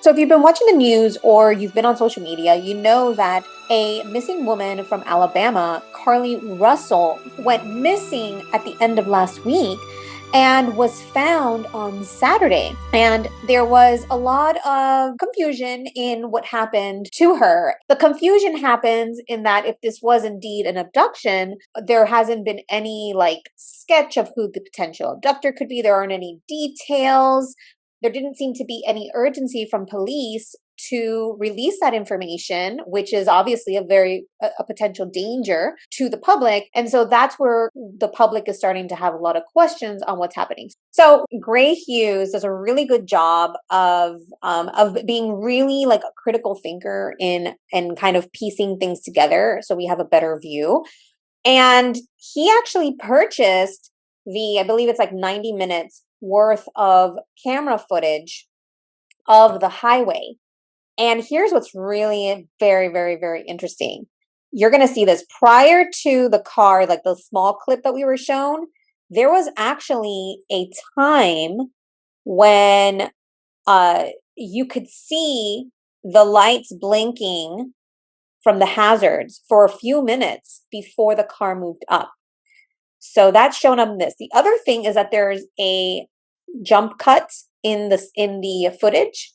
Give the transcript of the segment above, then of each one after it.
So if you've been watching the news or you've been on social media, you know that a missing woman from Alabama, Carlee Russell, went missing at the end of last week and was found on Saturday. And there was a lot of confusion in what happened to her. The confusion happens in that if this was indeed an abduction, there hasn't been any sketch of who the potential abductor could be. There aren't any details. There didn't seem to be any urgency from police to release that information, which is obviously a potential danger to the public. And so that's where the public is starting to have a lot of questions on what's happening. So Gray Hughes does a really good job of being really like a critical thinker in kind of piecing things together so we have a better view. And he actually purchased I believe it's like 90 minutes worth of camera footage of the highway. And here's what's really very, very, very interesting. You're going to see this prior to the car, like the small clip that we were shown. There was actually a time when you could see the lights blinking from the hazards for a few minutes before the car moved up. So that's shown on this. The other thing is that there's a jump cut in the footage,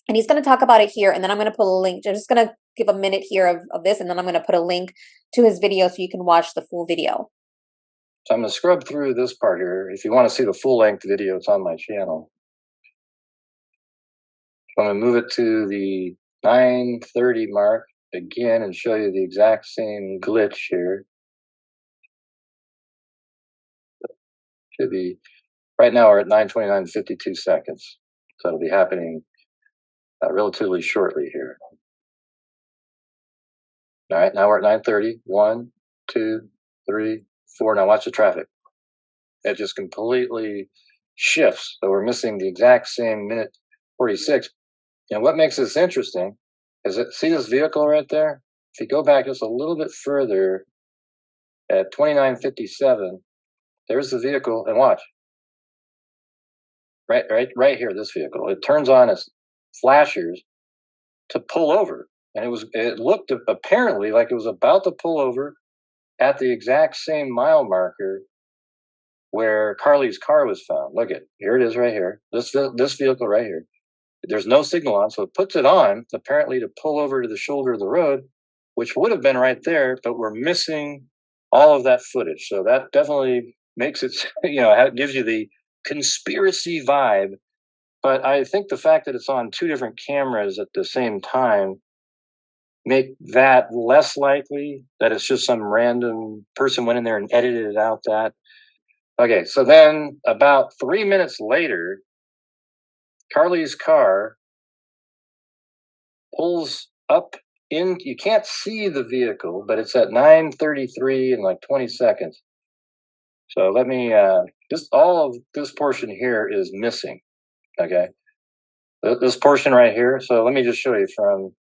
and he's going to talk about it here, and then I'm going to put a link. I'm just going to give a minute here of this, and then I'm going to put a link to his video so you can watch the full video. So I'm going to scrub through this part here. If you want to see the full-length video, it's on my channel. So I'm going to move it to the 9:30 mark again and show you the exact same glitch here. Should be right now we're at 9:29:52 seconds, so it'll be happening relatively shortly here. All right, now we're at 9:30. 1, 2, 3, 4. Now watch the traffic. It just completely shifts. So we're missing the exact same minute 46. And what makes this interesting is see this vehicle right there? If you go back just a little bit further at 29:57. There's the vehicle, and watch. Right here, this vehicle. It turns on its flashers to pull over. And it looked apparently like it was about to pull over at the exact same mile marker where Carlee's car was found. Look at, here it is right here. This vehicle right here. There's no signal on, so it puts it on apparently to pull over to the shoulder of the road, which would have been right there, but we're missing all of that footage. So that definitely makes it, it gives you the conspiracy vibe. But I think the fact that it's on two different cameras at the same time make that less likely that it's just some random person went in there and edited out that. Okay, so then about 3 minutes later, Carlee's car pulls up in, you can't see the vehicle, but it's at 9:33 and 20 seconds. So let me, all of this portion here is missing, okay? This portion right here, so let me just show you from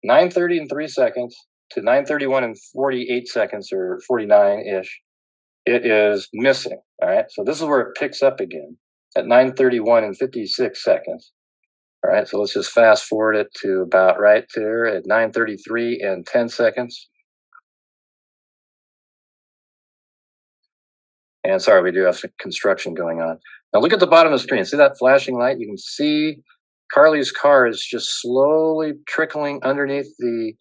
9:30 and 3 seconds to 9:31 and 48 seconds, or 49-ish, it is missing, all right? So this is where it picks up again at 9:31 and 56 seconds. All right, so let's just fast forward it to about right there at 9:33 and 10 seconds. And sorry, we do have some construction going on. Now look at the bottom of the screen. See that flashing light? You can see Carlee's car is just slowly trickling underneath the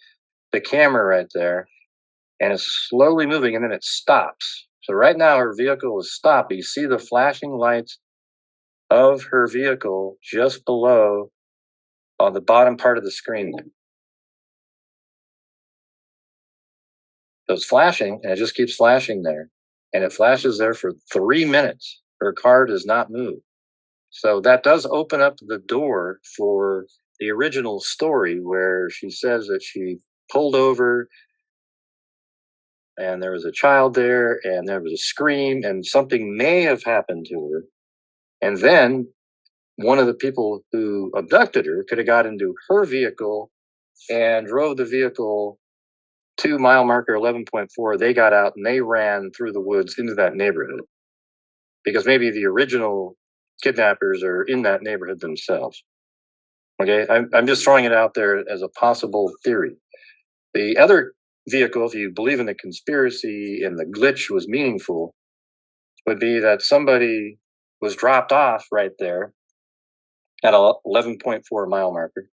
camera right there. And it's slowly moving, and then it stops. So right now her vehicle is stopped. You see the flashing lights of her vehicle just below on the bottom part of the screen. So it's flashing, and it just keeps flashing there. And it flashes there for 3 minutes. Her car does not move. So that does open up the door for the original story where she says that she pulled over and there was a child there and there was a scream and something may have happened to her. And then one of the people who abducted her could have got into her vehicle and drove the vehicle to mile marker 11.4. They got out and they ran through the woods into that neighborhood because maybe the original kidnappers are in that neighborhood themselves. Okay, I'm just throwing it out there as a possible theory. The other vehicle, if you believe in the conspiracy and the glitch was meaningful, would be that somebody was dropped off right there at a 11.4 mile marker,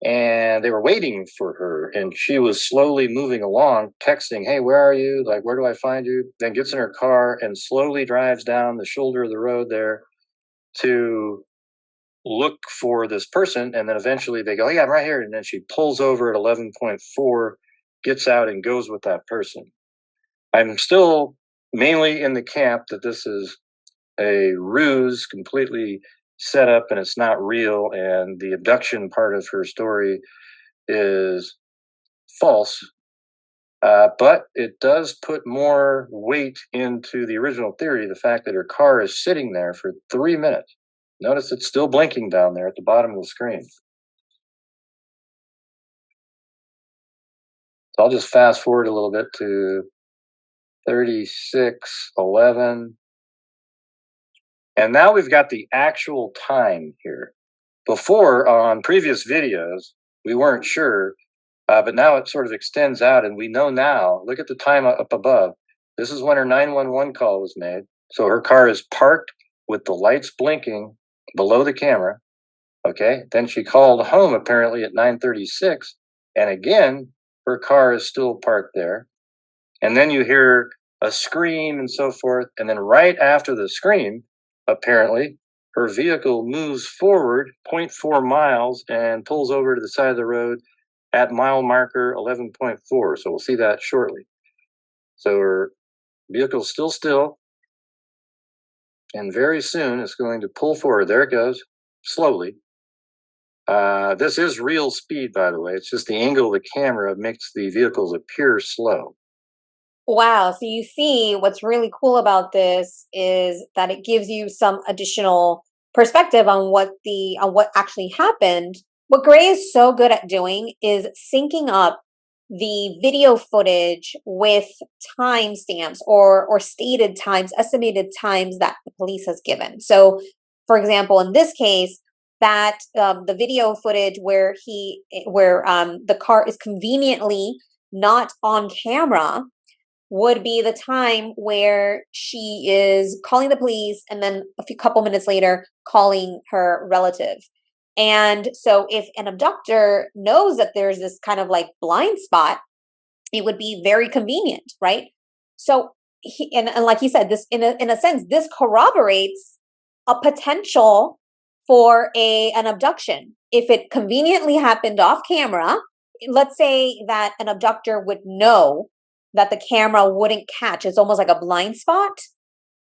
and they were waiting for her, and she was slowly moving along, texting, "Hey, where are you? Like, where do I find you?" Then gets in her car and slowly drives down the shoulder of the road there to look for this person, and then eventually they go, "Yeah, I'm right here," and then she pulls over at 11.4, gets out, and goes with that person. I'm still mainly in the camp that this is a ruse, completely set up, and it's not real, and the abduction part of her story is false. But it does put more weight into the original theory, the fact that her car is sitting there for 3 minutes. Notice it's still blinking down there at the bottom of the screen. So I'll just fast forward a little bit to 36:11. And now we've got the actual time here. Before, on previous videos, we weren't sure, but now it sort of extends out, and we know now. Look at the time up above. This is when her 911 call was made. So her car is parked with the lights blinking below the camera. Okay, then she called home apparently at 9:36, and again, her car is still parked there. And then you hear a scream and so forth, and then right after the scream, apparently, her vehicle moves forward 0.4 miles and pulls over to the side of the road at mile marker 11.4. So we'll see that shortly. So her vehicle's still, and very soon it's going to pull forward. There it goes, slowly. This is real speed, by the way. It's just the angle of the camera makes the vehicles appear slow. Wow. So you see, what's really cool about this is that it gives you some additional perspective on what actually happened. What Gray is so good at doing is syncing up the video footage with timestamps or stated times, estimated times that the police has given. So, for example, in this case, that the video footage where the car is conveniently not on camera would be the time where she is calling the police and then couple minutes later calling her relative. And so if an abductor knows that there's this kind of like blind spot, it would be very convenient, right? So and like you said, this in a sense, this corroborates a potential for an abduction. If it conveniently happened off camera, let's say that an abductor would know that the camera wouldn't catch. It's almost like a blind spot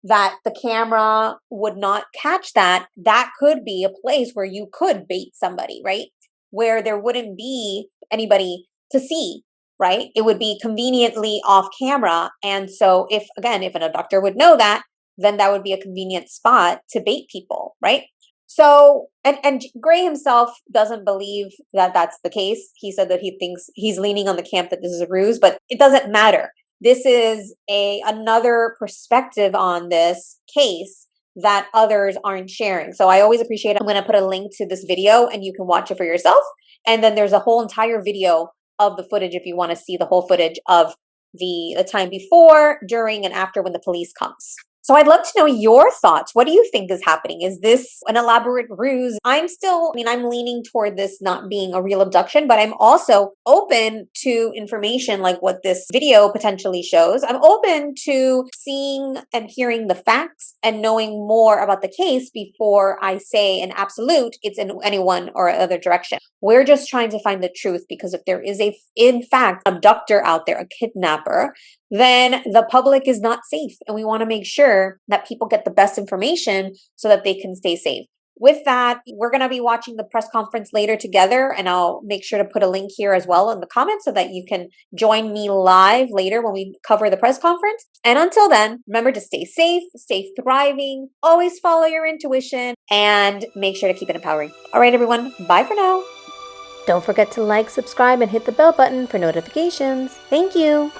that the camera would not catch that. That could be a place where you could bait somebody, right? Where there wouldn't be anybody to see, right? It would be conveniently off camera. And so if an abductor would know that, then that would be a convenient spot to bait people, right? So, and Gray himself doesn't believe that that's the case. He said that he thinks he's leaning on the camp that this is a ruse, but it doesn't matter. This is another perspective on this case that others aren't sharing. So I always appreciate it. I'm going to put a link to this video and you can watch it for yourself. And then there's a whole entire video of the footage if you want to see the whole footage of the time before, during, and after when the police comes. So I'd love to know your thoughts. What do you think is happening? Is this an elaborate ruse? I'm leaning toward this not being a real abduction, but I'm also open to information like what this video potentially shows. I'm open to seeing and hearing the facts and knowing more about the case before I say an absolute it's in any one or other direction. We're just trying to find the truth, because if there is in fact, abductor out there, a kidnapper, then the public is not safe. And we want to make sure that people get the best information so that they can stay safe. With that, we're going to be watching the press conference later together, and I'll make sure to put a link here as well in the comments so that you can join me live later when we cover the press conference. And until then, remember to stay safe, stay thriving, always follow your intuition, and make sure to keep it empowering. All right, everyone, bye for now. Don't forget to like, subscribe, and hit the bell button for notifications. Thank you.